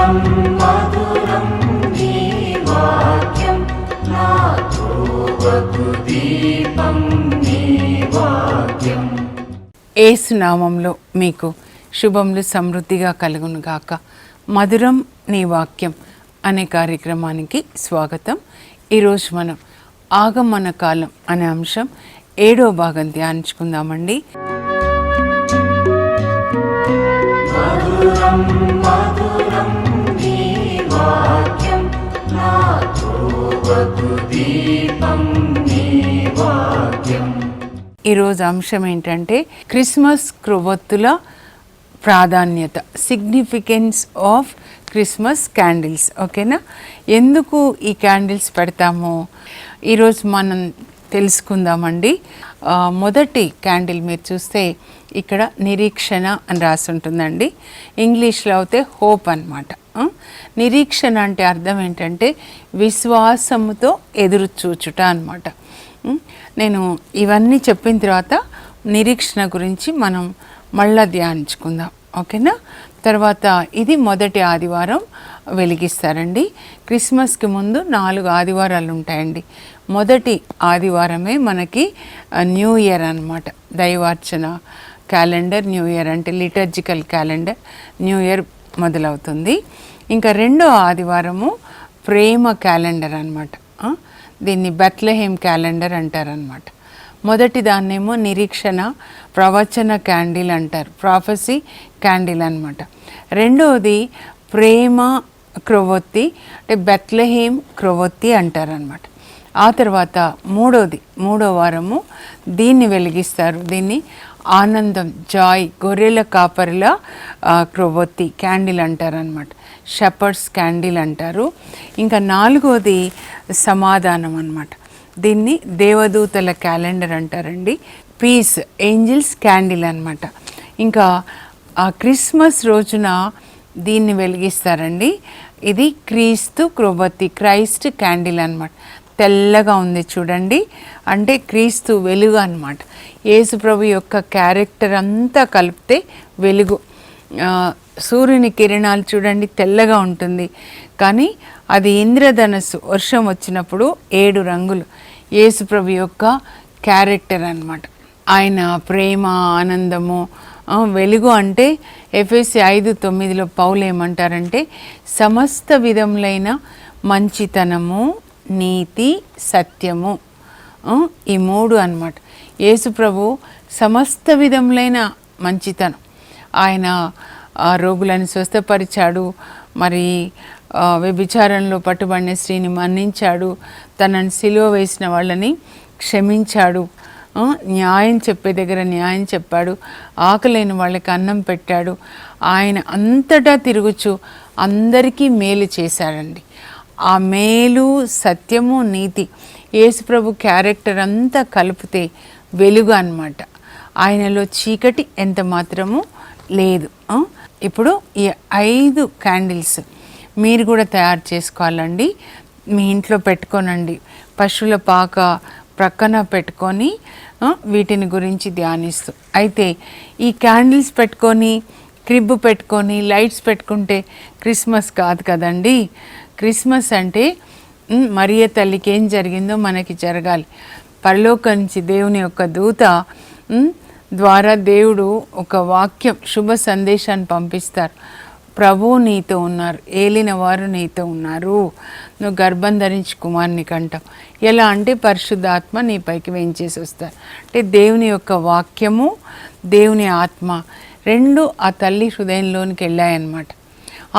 మధురం మధురం నీ వాక్యం నా త్రోవకు దీపం నీ వాక్యం. యేసు నామములో మీకు శుభములు సమృద్ధిగా కలుగును గాక. మధురం నీ వాక్యం అనే కార్యక్రమానికి స్వాగతం. ఈరోజు మనం ఆగమన కాలం అనే అంశం 7వ భాగం ధ్యానించుకుందామండి. మధురం మధురం నీ వాక్యం నా త్రోవకు దీపం నీ వాక్యం. ఈరోజు అంశం ఏంటంటే క్రిస్మస్ క్రొవ్వొత్తుల ప్రాధాన్యత, సిగ్నిఫికెన్స్ ఆఫ్ క్రిస్మస్ క్యాండిల్స్. ఓకేనా, ఎందుకు ఈ క్యాండిల్స్ పెడతాము ఈరోజు మనం తెలుసుకుందామండి. మొదటి క్యాండిల్ మీరు చూస్తే ఇక్కడ నిరీక్షణ అని రాసి ఉంటుందండి. ఇంగ్లీష్లో అయితే హోప్ అన్నమాట. నిరీక్షణ అంటే అర్థం ఏంటంటే విశ్వాసముతో ఎదురు చూచుట అన్నమాట. నేను ఇవన్నీ చెప్పిన తర్వాత నిరీక్షణ గురించి మనం మళ్ళా ధ్యానించుకుందాం. ఓకేనా, తర్వాత ఇది మొదటి ఆదివారం వెలిగిస్తారండి. క్రిస్మస్కి ముందు 4 ఆదివారాలు ఉంటాయండి. మొదటి ఆదివారమే మనకి న్యూ ఇయర్ అన్నమాట. దైవార్చన క్యాలెండర్ న్యూ ఇయర్ అంటే లిటర్జికల్ క్యాలెండర్ న్యూ ఇయర్ మొదలవుతుంది. ఇంకా రెండో ఆదివారము ప్రేమ క్యాలెండర్ అన్నమాట. దీన్ని బెత్లెహేమ్ క్యాలెండర్ అంటారనమాట. మొదటి దాన్నేమో నిరీక్షణ ప్రవచన క్యాండిల్ అంటారు, ప్రాఫెసీ క్యాండిల్ అన్నమాట. రెండవది ప్రేమ క్రొవ్వొత్తి అంటే బెత్లెహేమ్ క్రొవ్వొత్తి అంటారనమాట. ఆ తర్వాత మూడో వారము దీన్ని వెలిగిస్తారు. దీన్ని ఆనందం, జాయ్, గొర్రెల కాపరుల క్రొవ్వొత్తి క్యాండిల్ అంటారనమాట. షెపర్డ్స్ క్యాండిల్ అంటారు. ఇంకా 4వది సమాధానం అన్నమాట. దీన్ని దేవదూతల క్యాలెండర్ అంటారండి. పీస్, ఏంజిల్స్ క్యాండిల్ అన్నమాట. ఇంకా ఆ క్రిస్మస్ రోజున దీన్ని వెలిగిస్తారండి. ఇది క్రీస్తు క్రొవ్వొత్తి, క్రైస్ట్ క్యాండిల్ అన్నమాట. తెల్లగా ఉంది చూడండి, అంటే క్రీస్తు వెలుగు అన్నమాట. యేసుప్రభు యొక్క క్యారెక్టర్ అంతా కలిపితే వెలుగు. సూర్యుని కిరణాలు చూడండి తెల్లగా ఉంటుంది, కానీ అది ఇంద్రధనస్సు వర్షం వచ్చినప్పుడు 7 రంగులు యేసుప్రభు యొక్క క్యారెక్టర్ అన్నమాట. ఆయన ప్రేమ, ఆనందము, వెలుగు అంటే ఎఫెసీ 5:9 పౌలు ఏమంటారంటే సమస్త విధములైన మంచితనము, నీతి, సత్యము, ఈ 3 అన్నమాట. యేసుప్రభు సమస్త విధములైన మంచితనం. ఆయన రోగులను స్వస్థపరిచాడు, మరి వ్యభిచారంలో పట్టుబడిన స్త్రీని మన్నించాడు, తనని సిలువ వేసిన వాళ్ళని క్షమించాడు, న్యాయం చెప్పే దగ్గర న్యాయం చెప్పాడు, ఆకలేని వాళ్ళకి అన్నం పెట్టాడు. ఆయన అంతటా తిరుగుచు అందరికీ మేలు చేశాడండి. ఆ మేలు, సత్యము, నీతి యేసుప్రభు క్యారెక్టర్ అంతా కలిపితే వెలుగు అన్నమాట. ఆయనలో చీకటి ఎంత మాత్రము లేదు. ఇప్పుడు ఈ 5 క్యాండిల్స్ మీరు కూడా తయారు చేసుకోవాలండి. మీ ఇంట్లో పెట్టుకోనండి, పశువుల పాక ప్రక్కన పెట్టుకొని వీటిని గురించి ధ్యానిస్తూ. అయితే ఈ క్యాండిల్స్ పెట్టుకొని, క్రిబ్ పెట్టుకొని, లైట్స్ పెట్టుకుంటే క్రిస్మస్ కాదు కదండి. క్రిస్మస్ అంటే మరియ తల్లికి ఏం జరిగిందో మనకి జరగాలి. పరలోకం నుంచి దేవుని యొక్క దూత ద్వారా దేవుడు ఒక వాక్యం, శుభ సందేశాన్ని పంపిస్తారు. ప్రభువు నీతో ఉన్నారు, ఏలిన వారు నీతో ఉన్నారు, నువ్వు గర్భం ధరించి కుమారుని కంటాం. ఎలా అంటే పరిశుద్ధాత్మ నీ పైకి వేయించేసి వస్తారు. అంటే దేవుని యొక్క వాక్యము, దేవుని ఆత్మ 2 ఆ తల్లి హృదయంలోనికి వెళ్ళాయన్నమాట.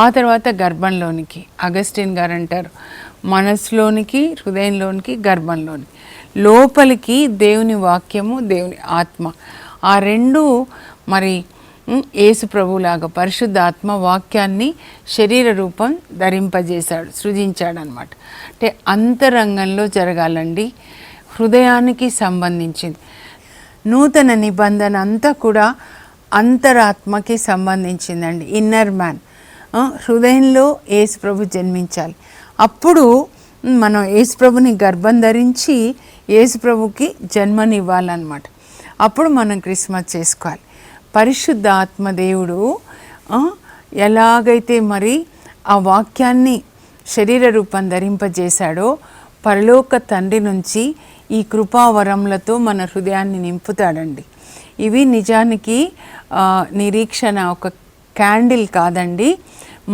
ఆ తర్వాత గర్భంలోనికి. అగస్టిన్ గారు అంటారు మనసులోనికి, హృదయంలోనికి, గర్భంలోనికి, లోపలికి దేవుని వాక్యము, దేవుని ఆత్మ. ఆ 2 మరి యేసు ప్రభులాగా పరిశుద్ధాత్మ వాక్యాన్ని శరీర రూపం ధరింపజేశాడు, సృజించాడు అనమాట. అంటే అంతరంగంలో జరగాలండి, హృదయానికి సంబంధించింది. నూతన నిబంధన అంతా కూడా అంతరాత్మకి సంబంధించిందండి. ఇన్నర్ మ్యాన్, హృదయంలో యేసు ప్రభు జన్మించాలి. అప్పుడు మనం యేసు ప్రభుని గర్భం ధరించి యేసు ప్రభుకి జన్మనివ్వాలన్నమాట. అప్పుడు మనం క్రిస్మస్ చేసుకోవాలి. పరిశుద్ధ ఆత్మదేవుడు ఎలాగైతే మరి ఆ వాక్యాన్ని శరీర రూపం ధరింపజేశాడో పరలోక తండ్రి నుంచి ఈ కృపావరములతో మన హృదయాన్ని నింపుతాడండి. ఇవి నిజానికి నిరీక్షణ ఒక క్యాండిల్ కాదండి,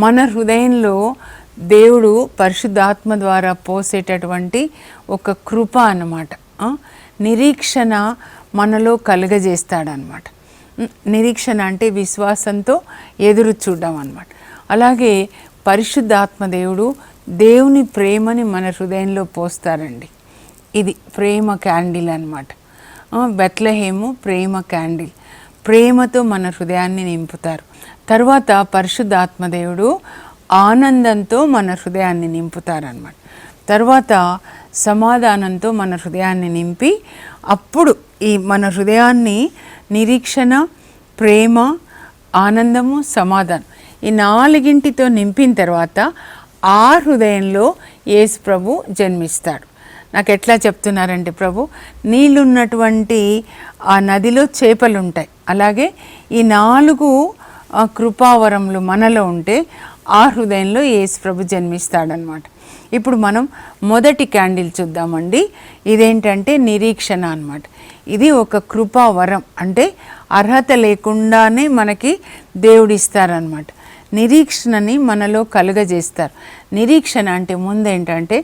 మన హృదయంలో దేవుడు పరిశుద్ధాత్మ ద్వారా పోసేటటువంటి ఒక కృప అన్నమాట. నిరీక్షణ మనలో కలుగజేస్తాడనమాట. నిరీక్షణ అంటే విశ్వాసంతో ఎదురు చూడడం అన్నమాట. అలాగే పరిశుద్ధాత్మ దేవుడు దేవుని ప్రేమని మన హృదయంలో పోస్తారండి. ఇది ప్రేమ క్యాండిల్ అన్నమాట. బెత్లెహేము ప్రేమ క్యాండిల్, ప్రేమతో మన హృదయాన్ని నింపుతారు. తర్వాత పరిశుద్ధాత్మదేవుడు ఆనందంతో మన హృదయాన్ని నింపుతారన్నమాట. తర్వాత సమాధానంతో మన హృదయాన్ని నింపి అప్పుడు ఈ మన హృదయాన్ని నిరీక్షణ, ప్రేమ, ఆనందము, సమాధానం ఈ నాలుగింటితో నింపిన తర్వాత ఆ హృదయంలో యేసు ప్రభు జన్మిస్తాడు. నాకు ఎట్లా చెప్తున్నారంటే, ప్రభు నీళ్ళున్నటువంటి ఆ నదిలో చేపలు ఉంటాయి, అలాగే ఈ 4 కృపావరములు మనలో ఉంటే ఆ హృదయంలో యేసు ప్రభు జన్మిస్తాడనమాట. ఇప్పుడు మనం మొదటి క్యాండిల్ చూద్దామండి. ఇదేంటంటే నిరీక్షణ అన్నమాట. ఇది ఒక కృపావరం, అంటే అర్హత లేకుండానే మనకి దేవుడు ఇస్తారనమాట. నిరీక్షణని మనలో కలుగజేస్తారు. నిరీక్షణ అంటే ముందేంటంటే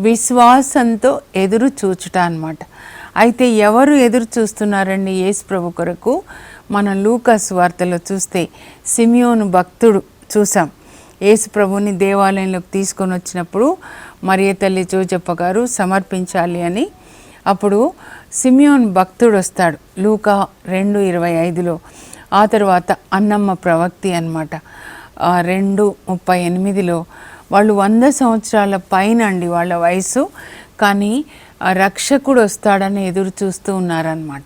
విశ్వాసంతో ఎదురు చూచుట అన్నమాట. అయితే ఎవరు ఎదురు చూస్తున్నారండి యేసు ప్రభు కొరకు? మన లూకా సువార్తలో చూస్తే సిమియోను భక్తుడు చూసాం. యేసు ప్రభుని దేవాలయంలోకి తీసుకొని వచ్చినప్పుడు మరియ తల్లి జోజప్ప గారు సమర్పించాలి అని, అప్పుడు సిమియోను భక్తుడు వస్తాడు లూకా 2:25లో. ఆ తర్వాత అన్నమ్మ ప్రవక్తి అన్నమాట 2:38లో. వాళ్ళు 100 సంవత్సరాల పైన అండి వాళ్ళ వయసు, కానీ రక్షకుడు వస్తాడని ఎదురు చూస్తూ ఉన్నారన్నమాట.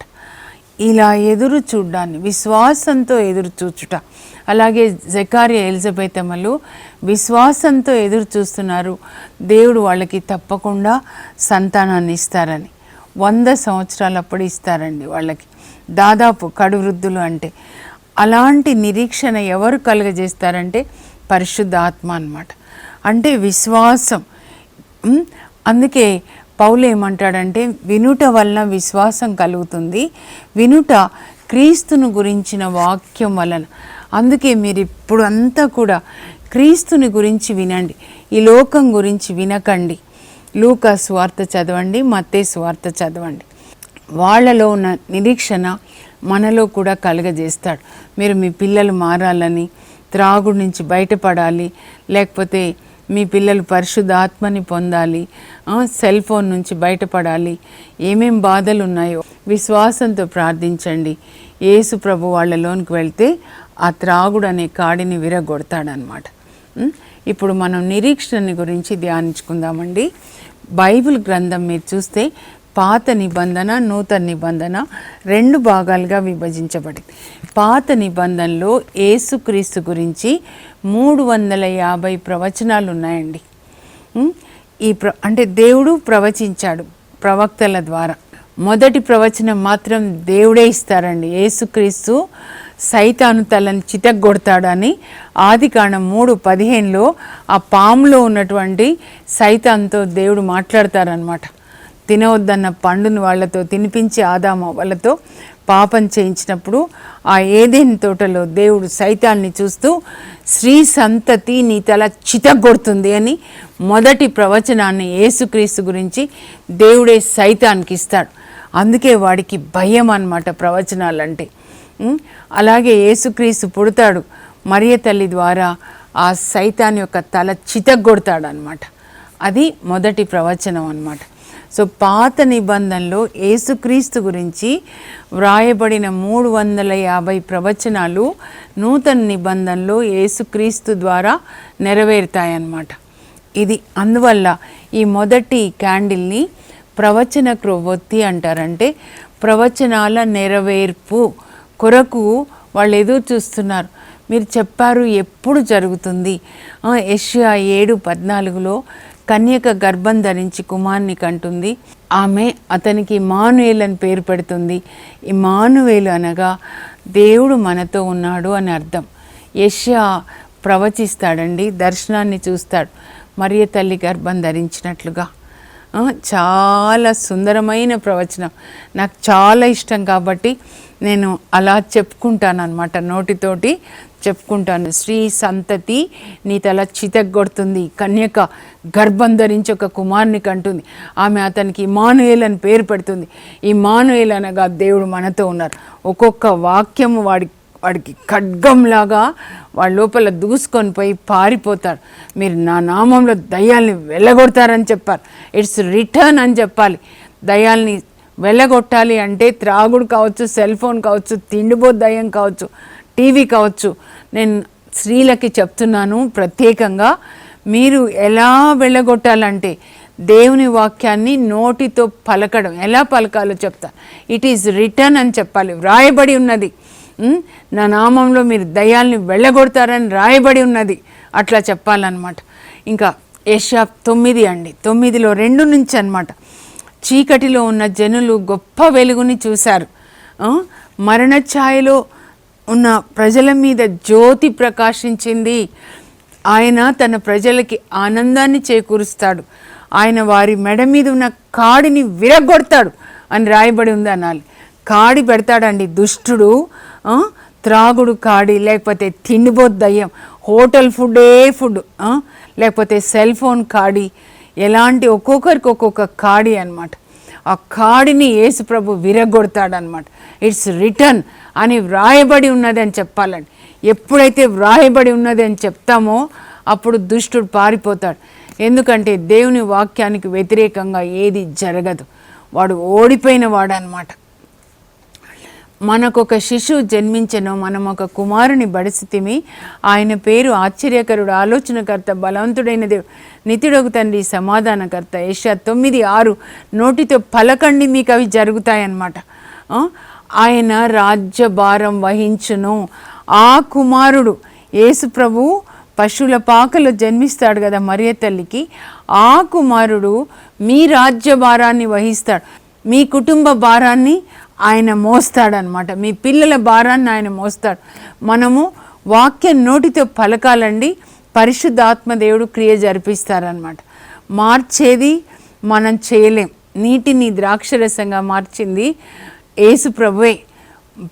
ఇలా ఎదురు చూడ్డాన్ని విశ్వాసంతో ఎదురు చూచుట. అలాగే జకర్యా, ఎలిజబెతమ్మలు విశ్వాసంతో ఎదురు చూస్తున్నారు, దేవుడు వాళ్ళకి తప్పకుండా సంతానాన్ని ఇస్తారని. 100 సంవత్సరాలు అప్పుడు ఇస్తారండి వాళ్ళకి, దాదాపు కడు వృద్ధులు అంటే. అలాంటి నిరీక్షణ ఎవరు కలుగజేస్తారంటే పరిశుద్ధాత్మ అన్నమాట. అంటే విశ్వాసం. అందుకే పౌలు ఏమంటాడంటే, వినుట వలన విశ్వాసం కలుగుతుంది, వినుట క్రీస్తును గురించిన వాక్యం వలన. అందుకే మీరు ఇప్పుడు అంతా కూడా క్రీస్తుని గురించి వినండి, ఈ లోకం గురించి వినకండి. లూకా సువార్త చదవండి, మత్తయి సువార్త చదవండి. వాళ్ళలో ఉన్న నిరీక్షణ మనలో కూడా కలుగజేస్తాడు. మీరు మీ పిల్లలు మారాలని, త్రాగుడు నుంచి బయటపడాలి, లేకపోతే మీ పిల్లలు పరిశుద్ధాత్మని పొందాలి, సెల్ ఫోన్ నుంచి బయటపడాలి, ఏమేం బాధలు ఉన్నాయో విశ్వాసంతో ప్రార్థించండి. యేసు ప్రభు వాళ్ళలోనికి వెళ్తే ఆ త్రాగుడు అనే కాడిని విరగొడతాడనమాట. ఇప్పుడు మనం నిరీక్షణ గురించి ధ్యానించుకుందామండి. బైబిల్ గ్రంథం మీరు చూస్తే పాత నిబంధన, నూతన నిబంధన 2 భాగాలుగా విభజించబడింది. పాత నిబంధనలో యేసుక్రీస్తు గురించి 350 ప్రవచనాలు ఉన్నాయండి. అంటే దేవుడు ప్రవచించాడు ప్రవక్తల ద్వారా. మొదటి ప్రవచనం మాత్రం దేవుడే ఇస్తారండి. యేసుక్రీస్తు సైతాను తలని చితగ్గొడతాడని ఆదికాండం 3:15లో ఆ పాములో ఉన్నటువంటి సైతాన్తో దేవుడు మాట్లాడతారనమాట. తినవద్దన్న పండుని వాళ్ళతో తినిపించి ఆదాము వాళ్ళతో పాపం చేయించినప్పుడు ఆ ఏదెను తోటలో దేవుడు సైతాన్ని చూస్తూ స్త్రీ సంతతి నీ తల చితగ్గొడుతుంది అని మొదటి ప్రవచనాన్ని యేసుక్రీస్తు గురించి దేవుడే సైతానికి ఇస్తాడు. అందుకే వాడికి భయం అన్నమాట ప్రవచనాలంటే. అలాగే యేసుక్రీస్తు పుడతాడు, మరియ తల్లి ద్వారా ఆ సైతాన్ యొక్క తల చితగ్గొడతాడు అనమాట. అది మొదటి ప్రవచనం అన్నమాట. సో పాత నిబంధనలో యేసుక్రీస్తు గురించి వ్రాయబడిన 350 ప్రవచనాలు నూతన నిబంధనలో యేసుక్రీస్తు ద్వారా నెరవేరుతాయన్నమాట. ఇది అందువల్ల ఈ మొదటి క్యాండిల్ని ప్రవచన క్రొవ్వొత్తి అంటారంటే ప్రవచనాల నెరవేర్పు కొరకు వాళ్ళు ఎదురు చూస్తున్నారు. మీరు చెప్పారు ఎప్పుడు జరుగుతుంది? యెషయా 7:14లో కన్యక గర్భం ధరించి కుమారుని కంటుంది, ఆమె అతనికి ఇమ్మానుయేలు అని పేరు పెడుతుంది. ఇమ్మానుయేలు అనగా దేవుడు మనతో ఉన్నాడు అని అర్థం. యెషయా ప్రవచిస్తాడండి, దర్శనాన్ని చూస్తాడు, మరియ తల్లి గర్భం ధరించినట్లుగా. చాలా సుందరమైన ప్రవచనం, నాకు చాలా ఇష్టం కాబట్టి నేను అలా చెప్పుకుంటాను అన్నమాట, నోటితోటి చెప్పుకుంటాను. స్త్రీ సంతతి నీ తల చితగ్గొడుతుంది, కన్యక గర్భం ధరించి ఒక కుమారుని కంటుంది, ఆమె అతనికి ఇమ్మానుయేల్ అని పేరు పెడుతుంది. ఇమ్మానుయేల్ అనగా దేవుడు మనతో ఉన్నారు. ఒక్కొక్క వాక్యము వాడికి ఖడ్గంలాగా వాడి లోపల దూసుకొని పోయి పారిపోతాడు. మీరు నా నామంలో దయ్యాల్ని వెళ్ళగొడతారని చెప్పారు. ఇట్స్ రిటర్న్ అని చెప్పాలి. దయ్యాల్ని వెళ్ళగొట్టాలి అంటే త్రాగుడు కావచ్చు, సెల్ ఫోన్ కావచ్చు, తిండిబో దయ్యం కావచ్చు, టీవీ కావచ్చు. నేను స్త్రీలకి చెప్తున్నాను ప్రత్యేకంగా, మీరు ఎలా వెళ్ళగొట్టాలంటే దేవుని వాక్యాన్ని నోటితో పలకడం. ఎలా పలకాలో చెప్తా. ఇట్ ఈజ్ రిటర్న్ అని చెప్పాలి, వ్రాయబడి ఉన్నది. నా నామంలో మీరు దయ్యాల్ని వెళ్ళగొడతారని రాయబడి ఉన్నది, అట్లా చెప్పాలన్నమాట. ఇంకా యెషయా 9 అండి, 9లో 2 నుంచి అన్నమాట. చీకటిలో ఉన్న జనులు గొప్ప వెలుగుని చూశారు, మరణ ఛాయలో ఉన్న ప్రజల మీద జ్యోతి ప్రకాశించింది. ఆయన తన ప్రజలకి ఆనందాన్ని చేకూరుస్తాడు, ఆయన వారి మెడ మీద ఉన్న కాడిని విరగొడతాడు అని రాయబడి ఉంది అనాలి. కాడి పెడతాడండి దుష్టుడు, త్రాగుడు కాడి, లేకపోతే తిండిబోతు దయ్యం, హోటల్ ఫుడ్, లేకపోతే సెల్ ఫోన్ కాడి, ఎలాంటి ఒక్కొక్కరికి ఒక్కొక్క కాడి అనమాట. ఆ కాడిని యేసు ప్రభు విరగొడతాడనమాట. ఇట్స్ రిటర్న్ అని వ్రాయబడి ఉన్నది అని చెప్పాలండి. ఎప్పుడైతే వ్రాయబడి ఉన్నది అని చెప్తామో అప్పుడు దుష్టుడు పారిపోతాడు. ఎందుకంటే దేవుని వాక్యానికి వ్యతిరేకంగా ఏది జరగదు, వాడు ఓడిపోయిన వాడు అనమాట. మనకొక శిశువు జన్మించెను, మనం ఒక కుమారుని బడిసితిమి, ఆయన పేరు ఆశ్చర్యకరుడు, ఆలోచనకర్త, బలవంతుడైన దేవుడు, నిత్యుడగు తండ్రి, సమాధానకర్త. యెషయా 9:6 నోటితో పలకండి మీకు అవి జరుగుతాయన్నమాట. ఆయన రాజ్యభారం వహించును. ఆ కుమారుడు యేసు ప్రభు పశువుల పాకలో జన్మిస్తాడు కదా మరియ తల్లికి, ఆ కుమారుడు మీ రాజ్యభారాన్ని వహిస్తాడు, మీ కుటుంబ భారాన్ని ఆయన మోస్తాడనమాట, మీ పిల్లల భారాన్ని ఆయన మోస్తాడు. మనము వాక్యం నోటితో పలకాలండి, పరిశుద్ధాత్మ దేవుడు క్రియ జరిపిస్తారనమాట. మార్చేది మనం చేయలేం. నీటిని ద్రాక్షరసంగా మార్చింది యేసు ప్రభువే,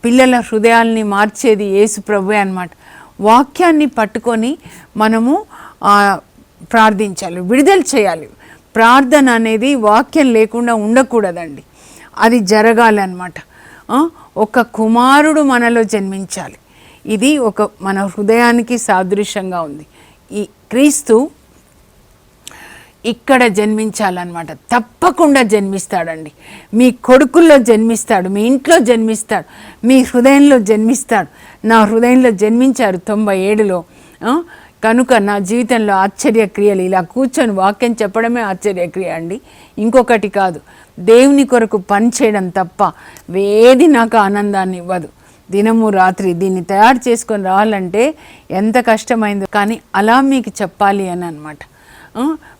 పిల్లల హృదయాల్ని మార్చేది యేసు ప్రభువే అనమాట. వాక్యాన్ని పట్టుకొని మనము ప్రార్థించాలి, విడుదల చేయాలి. ప్రార్థన అనేది వాక్యం లేకుండా ఉండకూడదండి, అది జరగాలి అన్నమాట. ఒక కుమారుడు మనలో జన్మించాలి. ఇది మన హృదయానికి సాదృశ్యంగా ఉంది. ఈ క్రీస్తు ఇక్కడ జన్మించాలన్నమాట. తప్పకుండా జన్మిస్తాడండి. మీ కొడుకుల్లో జన్మిస్తాడు, మీ ఇంట్లో జన్మిస్తాడు, మీ హృదయంలో జన్మిస్తాడు. నా హృదయంలో జన్మించారు 97లో. కనుక నా జీవితంలో ఆశ్చర్యక్రియలు, ఇలా కూర్చొని వాక్యం చెప్పడమే ఆశ్చర్యక్రియ అండి, ఇంకొకటి కాదు. దేవుని కొరకు పని చేయడం తప్ప వేది నాకు ఆనందాన్ని ఇవ్వదు. దినము రాత్రి దీన్ని తయారు చేసుకొని రావాలంటే ఎంత కష్టమైందో, కానీ అలా మీకు చెప్పాలి అని అనమాట.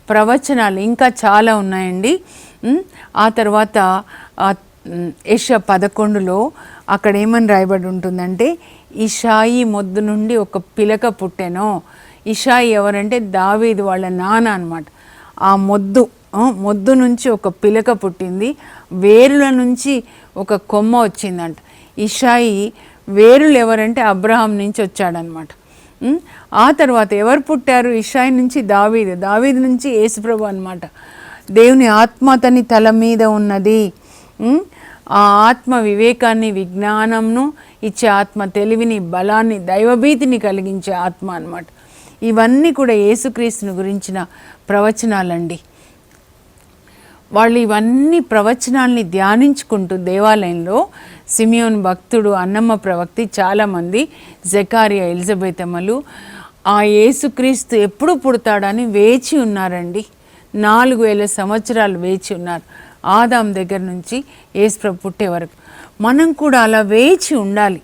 ప్రవచనాలు ఇంకా చాలా ఉన్నాయండి. ఆ తర్వాత యెషయా 11లో అక్కడ ఏమని రాయబడి ఉంటుందంటే, ఇషాయి మొద్దు నుండి ఒక పిలక పుట్టెనో. ఇషాయి ఎవరంటే దావీదు వాళ్ళ నాన్న అనమాట. ఆ మొద్దు నుంచి ఒక పిలక పుట్టింది, వేరుల నుంచి ఒక కొమ్మ వచ్చిందంట. ఇషాయి వేరులు ఎవరంటే అబ్రహాం నుంచి వచ్చాడనమాట. ఆ తర్వాత ఎవరు పుట్టారు? ఇషాయి నుంచి దావీదు నుంచి యేసుప్రభు అనమాట. దేవుని ఆత్మ అతని తల మీద ఉన్నది. ఆ ఆత్మ వివేకాన్ని, విజ్ఞానంను ఇచ్చే ఆత్మ, తెలివిని, బలాన్ని, దైవభీతిని కలిగించే ఆత్మ అన్నమాట. ఇవన్నీ కూడా యేసుక్రీస్తుని గురించిన ప్రవచనాలండి. వాళ్ళు ఇవన్నీ ప్రవచనాల్ని ధ్యానించుకుంటూ దేవాలయంలో సిమియోన్ భక్తుడు, అన్నమ్మ ప్రవక్తి, చాలామంది, జకారియా, ఎలిజబెత్ అమ్మలు ఆ యేసుక్రీస్తు ఎప్పుడు పుడతాడని వేచి ఉన్నారండి. 4000 సంవత్సరాలు వేచి ఉన్నారు, ఆదాం దగ్గర నుంచి యేసుప్రభు పుట్టే వరకు. మనం కూడా అలా వేచి ఉండాలి.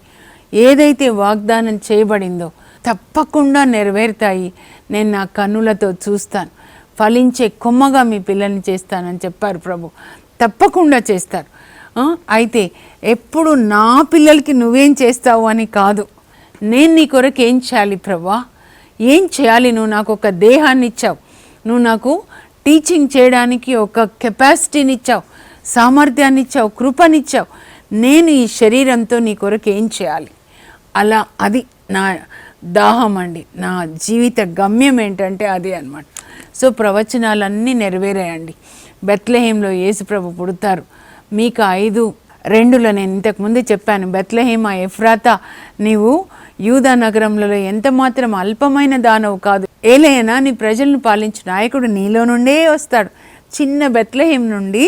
ఏదైతే వాగ్దానం చేయబడిందో తప్పకుండా నెరవేరుతాయి. నేను నా కన్నులతో చూస్తాను, ఫలించే కొమ్మగా మీ పిల్లల్ని చేస్తానని చెప్పారు ప్రభు. తప్పకుండా చేస్తారు. అయితే ఎప్పుడు నా పిల్లలకి నువ్వేం చేస్తావు అని కాదు, నేను నీ కొరకు ఏం చేయాలి ప్రభా, ఏం చేయాలి, నువ్వు నాకు ఒక దేహాన్ని ఇచ్చావు, నువ్వు నాకు టీచింగ్ చేయడానికి ఒక కెపాసిటీని ఇచ్చావు, సామర్థ్యాన్ని ఇచ్చావు, కృపనిచ్చావు, నేను ఈ శరీరంతో నీ కొరకు ఏం చేయాలి. అలా అది నా దాహం అండి, నా జీవిత గమ్యం ఏంటంటే అదే అన్నమాట. సో ప్రవచనాలన్నీ నెరవేరాయండి. బెత్లెహేంలో యేసుప్రభు పుడతారు. మీకు 5:2 నేను ఇంతకుముందే చెప్పాను, బెత్లెహేమ ఎఫ్రాతా, నీవు యూదా నగరంలో ఎంత మాత్రం అల్పమైన దానవు కాదు, ఏలైనా నీ ప్రజలను పాలించు నాయకుడు నీలో నుండే వస్తాడు. చిన్న బెత్లెహేం నుండి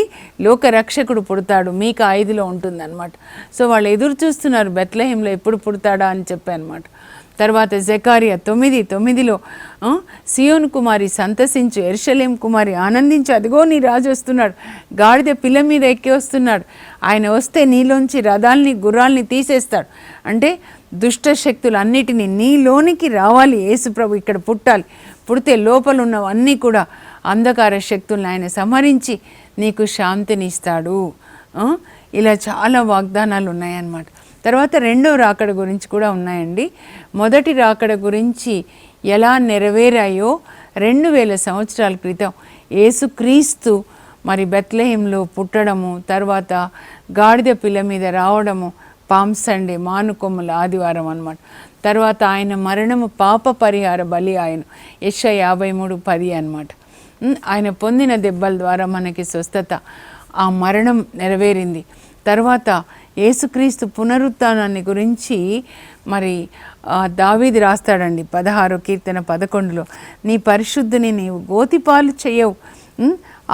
లోకరక్షకుడు పుడతాడు. మీకు 5లో ఉంటుందన్నమాట. సో వాళ్ళు ఎదురు చూస్తున్నారు బెత్లెహేంలో ఎప్పుడు పుడతాడా అని చెప్పానమాట. తర్వాత జెకర్యా 9:9లో సియోను కుమారి సంతసించు, యెరూషలేము కుమారి ఆనందించు, అదిగో నీ రాజు వస్తున్నాడు, గాడిద పిల్ల మీద ఎక్కి వస్తున్నాడు, ఆయన వస్తే నీలోంచి రథాల్ని గుర్రాల్ని తీసేస్తాడు. అంటే దుష్ట శక్తులన్నిటినీ నీలోనికి రావాలి, యేసుప్రభు ఇక్కడ పుట్టాలి. పుడితే లోపల ఉన్నవన్నీ కూడా అంధకార శక్తులను ఆయన సంహరించి నీకు శాంతిని ఇస్తాడు. ఇలా చాలా వాగ్దానాలు ఉన్నాయన్నమాట. తర్వాత రెండవ రాకడ గురించి కూడా ఉన్నాయండి. మొదటి రాకడ గురించి ఎలా నెరవేరాయో 2000 సంవత్సరాల క్రితం యేసుక్రీస్తు మరి బెత్లెహేంలో పుట్టడము, తర్వాత గాడిద పిల్ల మీద రావడము, పామ్ సండే మానుకొమ్మల ఆదివారం అన్నమాట. తర్వాత ఆయన మరణము పాప పరిహార బలి ఆయన, యెషయా 53:10 అన్నమాట. ఆయన పొందిన దెబ్బల ద్వారా మనకి స్వస్థత, ఆ మరణం నెరవేరింది. తర్వాత యేసుక్రీస్తు పునరుత్థానాన్ని గురించి మరి దావీదు రాస్తాడండి 16వ కీర్తన 11లో, నీ పరిశుద్ధిని నీవు గోతిపాలు చేయవు,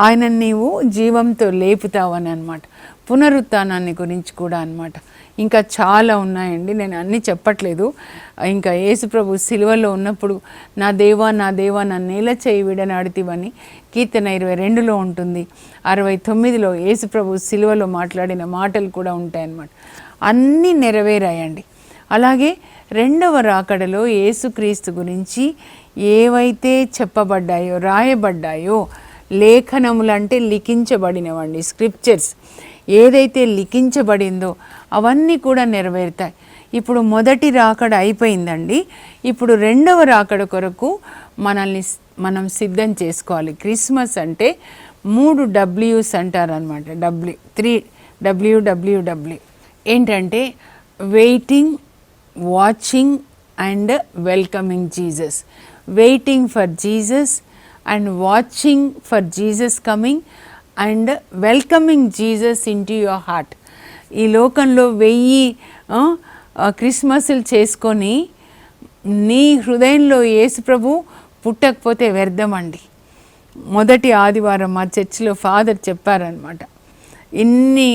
ఆయన నీవు జీవంతో లేపుతావని అన్నమాట. పునరుత్థానాన్ని గురించి కూడా అన్నమాట. ఇంకా చాలా ఉన్నాయండి, నేను అన్నీ చెప్పట్లేదు. ఇంకా యేసుప్రభు సిలువలో ఉన్నప్పుడు నా దేవా నా దేవా నా నేల చేయి విడనాడితివని కీర్తన 22లో ఉంటుంది. 69లో యేసుప్రభు సిలువలో మాట్లాడిన మాటలు కూడా ఉంటాయన్నమాట. అన్నీ నెరవేరాయండి. అలాగే రెండవ రాకడలో యేసుక్రీస్తు గురించి ఏవైతే చెప్పబడ్డాయో, రాయబడ్డాయో, లేఖనములంటే లిఖించబడినవండి, స్క్రిప్చర్స్ ఏదైతే లిఖించబడిందో అవన్నీ కూడా నెరవేరుతాయి. ఇప్పుడు మొదటి రాకడ అయిపోయిందండి. ఇప్పుడు రెండవ రాకడ కొరకు మనం సిద్ధం చేసుకోవాలి. క్రిస్మస్ అంటే 3 W's అంటారనమాట. WWW ఏంటంటే waiting, watching and welcoming Jesus. Waiting for Jesus and watching for Jesus coming and welcoming Jesus into your heart. ఈ లోకంలో 1000 క్రిస్మస్లు చేసుకొని నీ హృదయంలో యేసుప్రభు పుట్టకపోతే వ్యర్థమండి. మొదటి ఆదివారం మా చర్చిలో ఫాదర్ చెప్పారనమాట, ఇన్ని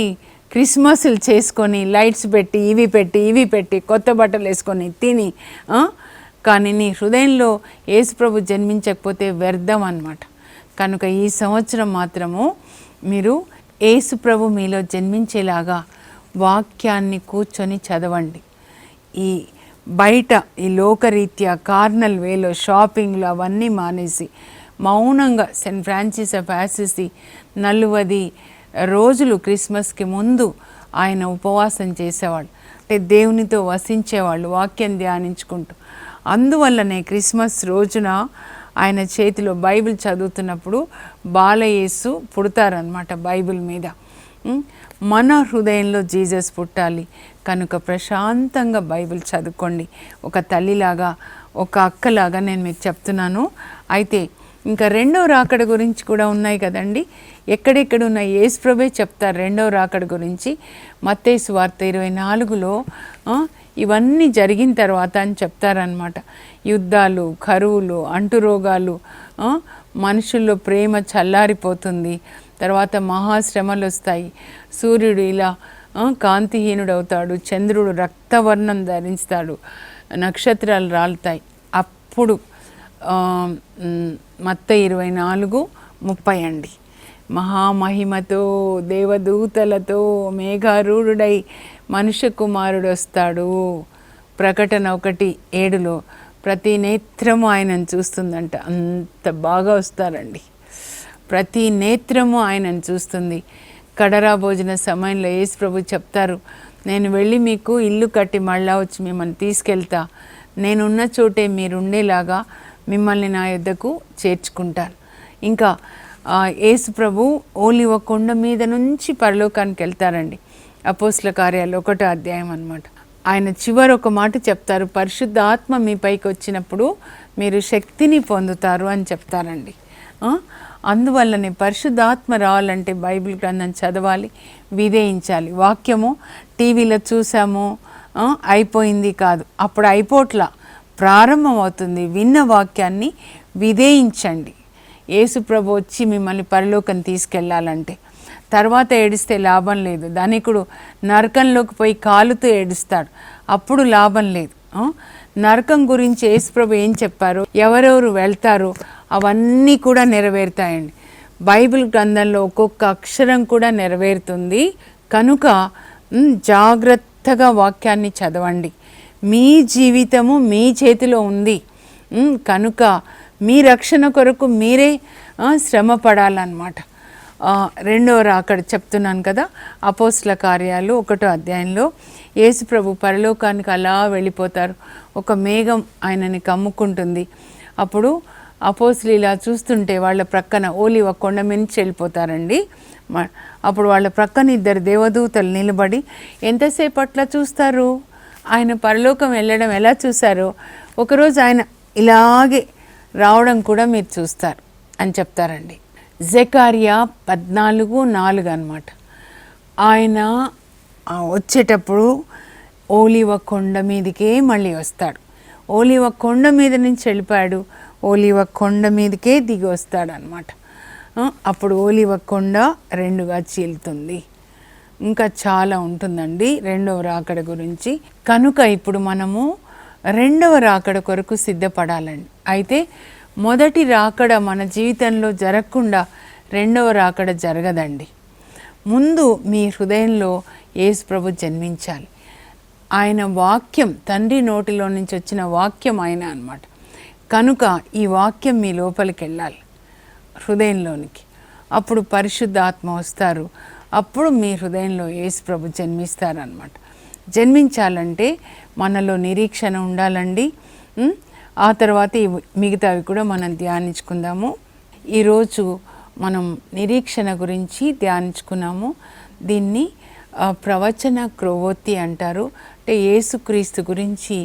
క్రిస్మస్లు చేసుకొని లైట్స్ పెట్టి ఇవి పెట్టి కొత్త బట్టలు వేసుకొని తిని కానీ నీ హృదయంలో యేసుప్రభు జన్మించకపోతే వ్యర్థం అన్నమాట. కనుక ఈ సంవత్సరం మాత్రము మీరు యేసుప్రభు మీలో జన్మించేలాగా వాక్యాన్ని కూర్చొని చదవండి. ఈ బయట ఈ లోకరీత్యా కార్నల్ వేలో షాపింగ్లు అవన్నీ మానేసి మౌనంగా సెయింట్ ఫ్రాన్సిస్ ఆఫ్ అసిసి 40 రోజులు క్రిస్మస్కి ముందు ఆయన ఉపవాసం చేసేవాళ్ళు, అంటే దేవునితో వసించేవాళ్ళు వాక్యం ధ్యానించుకుంటూ. అందువల్లనే క్రిస్మస్ రోజున ఆయన చేతిలో బైబిల్ చదువుతున్నప్పుడు బాలయేసు పుడతారనమాట బైబిల్ మీద. మన హృదయంలో జీసస్ పుట్టాలి కనుక ప్రశాంతంగా బైబిల్ చదువుకోండి. ఒక తల్లిలాగా, ఒక అక్కలాగా నేను మీకు చెప్తున్నాను. అయితే ఇంకా రెండవ రాకడ గురించి కూడా ఉన్నాయి కదండి. ఎక్కడెక్కడ ఉన్న యేసుప్రభే చెప్తారు రెండవ రాకడ గురించి. మత్తయి సువార్త 24లో ఇవన్నీ జరిగిన తర్వాత అని చెప్తారనమాట. యుద్ధాలు, కరువులు, అంటురోగాలు, మనుషుల్లో ప్రేమ చల్లారిపోతుంది, తర్వాత మహాశ్రమలు వస్తాయి, సూర్యుడు ఇలా కాంతిహీనుడవుతాడు, చంద్రుడు రక్తవర్ణం ధరిస్తాడు, నక్షత్రాలు రాలుతాయి. అప్పుడు మత్తయి 24:30 అండి. మహామహిమతో దేవదూతలతో మేఘారూఢుడై మనుష్య కుమారుడు వస్తాడు. ప్రకటన 1:7లో ప్రతి నేత్రము ఆయనను చూస్తుందంట. అంత బాగా వస్తారండి, ప్రతి నేత్రము ఆయనను చూస్తుంది. కడరా భోజన సమయంలో యేసు ప్రభు చెప్తారు, నేను వెళ్ళి మీకు ఇల్లు కట్టి మళ్ళా వచ్చి మిమ్మల్ని తీసుకెళ్తా, నేనున్న చోటే మీరుండేలాగా మిమ్మల్ని నా యొద్దకు చేర్చుకుంటాను. ఇంకా యేసు ప్రభు ఓలివ కొండ మీద నుంచి పరలోకానికి వెళ్తారండి. అపోస్తల కార్యాలు 1వ అధ్యాయం అన్నమాట. ఆయన చివరి ఒక మాట చెప్తారు, పరిశుద్ధ ఆత్మ మీ పైకి వచ్చినప్పుడు మీరు శక్తిని పొందుతారు అని చెప్తారండి. అందువల్లనే పరిశుద్ధాత్మ రావాలంటే బైబిల్ గ్రంథం చదవాలి, విధేయించాలి. వాక్యము టీవీలో చూసాము అయిపోయింది కాదు, అప్పుడు అయిపోట్లా, ప్రారంభం అవుతుంది. విన్న వాక్యాన్ని విధేయించండి. యేసు ప్రభు వచ్చి మిమ్మల్ని పరలోకం తీసుకెళ్ళాలంటే తర్వాత ఏడిస్తే లాభం లేదు. ధనికుడు నరకంలోకి పోయి కాలుతో ఏడుస్తాడు, అప్పుడు లాభం లేదు. నరకం గురించి యేసు ప్రభు ఏం చెప్పారో, ఎవరెవరు వెళ్తారో అవన్నీ కూడా నెరవేరుతాయండి. బైబిల్ గ్రంథంలో ఒక్కొక్క అక్షరం కూడా నెరవేరుతుంది. కనుక జాగ్రత్తగా వాక్యాన్ని చదవండి. మీ జీవితము మీ చేతిలో ఉంది. కనుక మీ రక్షణ కొరకు మీరే శ్రమ పడాలన్నమాట. రెండవ రాకడ చెప్తున్నాను కదా, అపోస్తల కార్యాలు 1వ అధ్యాయంలో యేసు ప్రభు పరలోకానికి అలా వెళ్ళిపోతారు. ఒక మేఘం ఆయనని కమ్ముకుంటుంది. అప్పుడు అపోస్తలు ఇలా చూస్తుంటే వాళ్ళ ప్రక్కన ఓలివ కొండ నుంచి వెళ్ళిపోతారండి. అప్పుడు వాళ్ళ ప్రక్కన 2 దేవదూతలు నిలబడి ఎంతసేపు అట్లా చూస్తారు. ఆయన పరలోకం వెళ్ళడం ఎలా చూశారో ఒకరోజు ఆయన ఇలాగే రావడం కూడా మీరు చూస్తారు అని చెప్తారండి. జకర్యా 14:4 అన్నమాట. ఆయన వచ్చేటప్పుడు ఓలివ కొండ మీదకే మళ్ళీ వస్తాడు. ఓలివ కొండ మీద నుంచి వెళ్ళిపోయాడు, ఓలివ కొండ మీదకే దిగి వస్తాడు అనమాట. అప్పుడు ఓలివ కొండ 2గా చీలుతుంది. ఇంకా చాలా ఉంటుందండి రెండవ రాకడ గురించి. కనుక ఇప్పుడు మనము రెండవ రాకడ కొరకు సిద్ధపడాలండి. అయితే మొదటి రాకడ మన జీవితంలో జరగకుండా రెండవ రాకడ జరగదండి. ముందు మీ హృదయంలో యేసు ప్రభు జన్మించాలి. ఆయన వాక్యం, తండ్రి నోటిలో నుంచి వచ్చిన వాక్యం ఆయన అన్నమాట. కనుక ఈ వాక్యం మీ లోపలికి వెళ్ళాలి, హృదయంలోనికి. అప్పుడు పరిశుద్ధ ఆత్మ వస్తారు. అప్పుడు మీ హృదయంలో యేసు ప్రభు జన్మిస్తారనమాట. జన్మించాలంటే మనలో నిరీక్షణ ఉండాలండి. ఆ తర్వాత మిగతావి కూడా మనం ధ్యానించుకుందాము. ఈరోజు మనం నిరీక్షణ గురించి ధ్యానించుకున్నాము. దీన్ని ప్రవచన క్రొవ్వొత్తి అంటారు. అంటే యేసుక్రీస్తు గురించి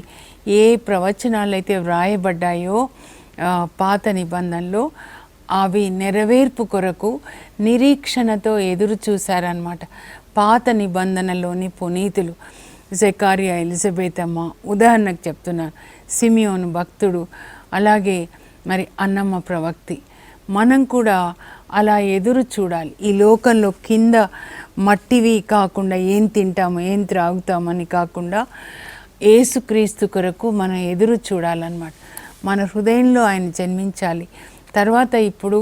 ఏ ప్రవచనాలు అయితే వ్రాయబడ్డాయో పాత నిబంధనలో అవి నెరవేర్పు కొరకు నిరీక్షణతో ఎదురు చూశారనమాట. పాత నిబంధనలోని పునీతులు జకర్యా, ఎలిజబెత్ అమ్మ, ఉదాహరణకు చెప్తున్నారు, సిమియోను భక్తుడు, అలాగే మరి అన్నమ్మ ప్రవక్తి. మనం కూడా అలా ఎదురు చూడాలి. ఈ లోకంలో కింద మట్టివి కాకుండా ఏం తింటాము ఏం త్రాగుతామని కాకుండా యేసుక్రీస్తు కొరకు మనం ఎదురు చూడాలన్నమాట. మన హృదయంలో ఆయన జన్మించాలి. తర్వాత ఇప్పుడు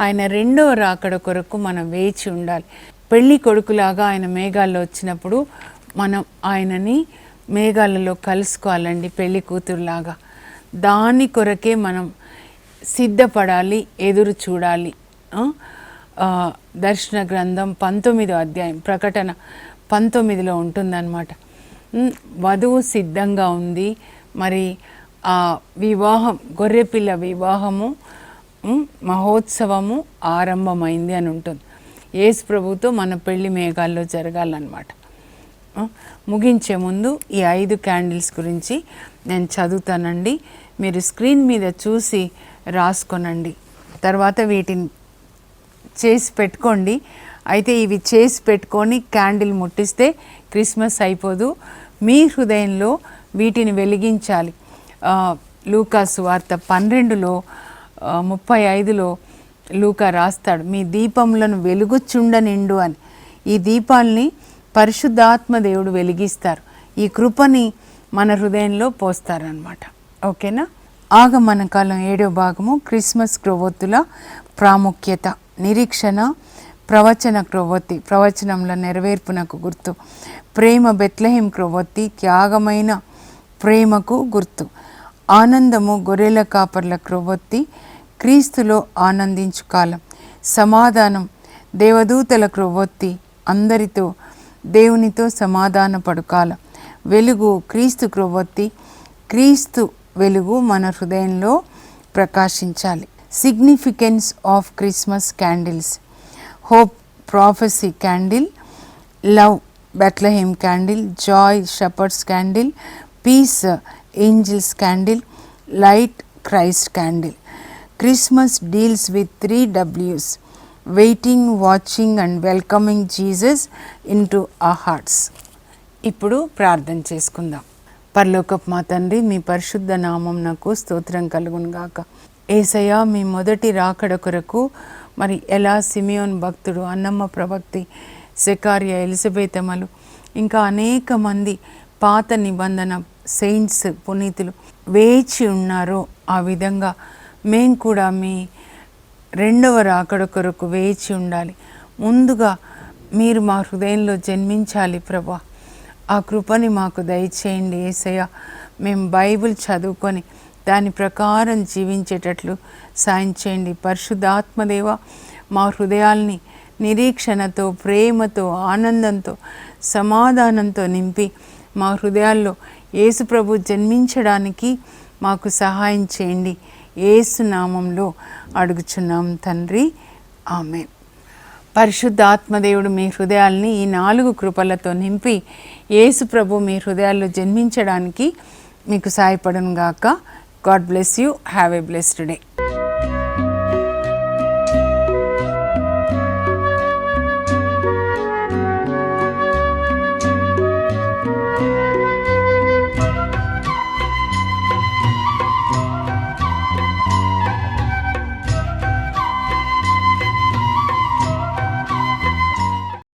ఆయన రెండవ రాకడ కొరకు మనం వేచి ఉండాలి. పెళ్ళి కొడుకులాగా ఆయన మేఘాల్లో వచ్చినప్పుడు మనం ఆయనని మేఘాలలో కలుసుకోవాలండి, పెళ్ళి కూతురులాగా. దాని కొరకే మనం సిద్ధపడాలి, ఎదురు చూడాలి. దర్శన గ్రంథం 19వ అధ్యాయం, ప్రకటన 19లో ఉంటుందన్నమాట. వధువు సిద్ధంగా ఉంది, మరి ఆ వివాహం, గొర్రెపిల్ల వివాహము మహోత్సవము ఆరంభమైంది అని ఉంటుంది. యేసు ప్రభుతో మన పెళ్లి మేఘాల్లో జరగాలన్నమాట. ముగించే ముందు ఈ 5 క్యాండిల్స్ గురించి నేను చదువుతానండి. మీరు స్క్రీన్ మీద చూసి రాసుకొనండి. తర్వాత వీటిని చేసి పెట్టుకోండి. అయితే ఇవి చేసి పెట్టుకొని క్యాండిల్ ముట్టిస్తే క్రిస్మస్ అయిపోదు. మీ హృదయంలో వీటిని వెలిగించాలి. లూకా సువార్త 12లో 35లో లూకా రాస్తాడు, మీ దీపములను వెలుగుచుండనిండు అని. ఈ దీపాల్ని పరిశుద్ధాత్మ దేవుడు వెలిగిస్తారు. ఈ కృపని మన హృదయంలో పోస్తారనమాట. ఓకేనా? ఆగమన కాలం 7వ భాగము, క్రిస్మస్ క్రొవ్వొత్తుల ప్రాముఖ్యత. నిరీక్షణ, ప్రవచన క్రొవ్వొత్తి, ప్రవచనంలో నెరవేర్పునకు గుర్తు. ప్రేమ, బెత్లెహేం క్రొవ్వొత్తి, త్యాగమైన ప్రేమకు గుర్తు. ఆనందము, గొర్రెల కాపర్ల క్రొవ్వొత్తి, క్రీస్తులో ఆనందించు కాలం. సమాధానం, దేవదూతల క్రొవ్వొత్తి, అందరితో దేవునితో సమాధాన పడు కాలం. వెలుగు, క్రీస్తు క్రొవ్వొత్తి, క్రీస్తు వెలుగు మన హృదయంలో ప్రకాశించాలి. Significance of Christmas candles: hope prophecy candle, love Bethlehem candle, joy shepherds candle, peace angels candle, light Christ candle. Christmas deals with 3 W's: waiting, watching and welcoming Jesus into our hearts. ఇప్పుడు ప్రార్థన చేసుకుందాం. పరలోకపు మా తండ్రి, మీ పరిశుద్ధ నామం నాకు స్తోత్రం కలుగును గాక. యేసయ్య, మీ మొదటి రాకడ కొరకు మరి ఎలా సిమియోన్ భక్తుడు, అన్నమ్మ ప్రవక్తి, సెకారియా, ఎలిజబెతమ్మలు, ఇంకా అనేక మంది పాత నిబంధన సెయింట్స్, పునీతులు వేచి ఉన్నారో ఆ విధంగా మేము కూడా మీ రెండవ రాకడ కొరకు వేచి ఉండాలి. ముందుగా మీరు మా హృదయంలో జన్మించాలి ప్రభా. ఆ కృపని మాకు దయచేయండి యేసయ్య. మేము బైబిల్ చదువుకొని దాని ప్రకారం జీవించేటట్లు సాయం చేయండి. పరిశుద్ధాత్మదేవ, మా హృదయాల్ని నిరీక్షణతో, ప్రేమతో, ఆనందంతో, సమాధానంతో నింపి మా హృదయాల్లో యేసు ప్రభు జన్మించడానికి మాకు సహాయం చేయండి. యేసు నామంలో అడుగుచున్నాం తండ్రి, ఆమేన్. పరిశుద్ధ ఆత్మదేవుడు మీ హృదయాల్ని ఈ 4 కృపలతో నింపి యేసు ప్రభు మీ హృదయాల్లో జన్మించడానికి మీకు సహాయపడును గాక. God bless you. Have a blessed day.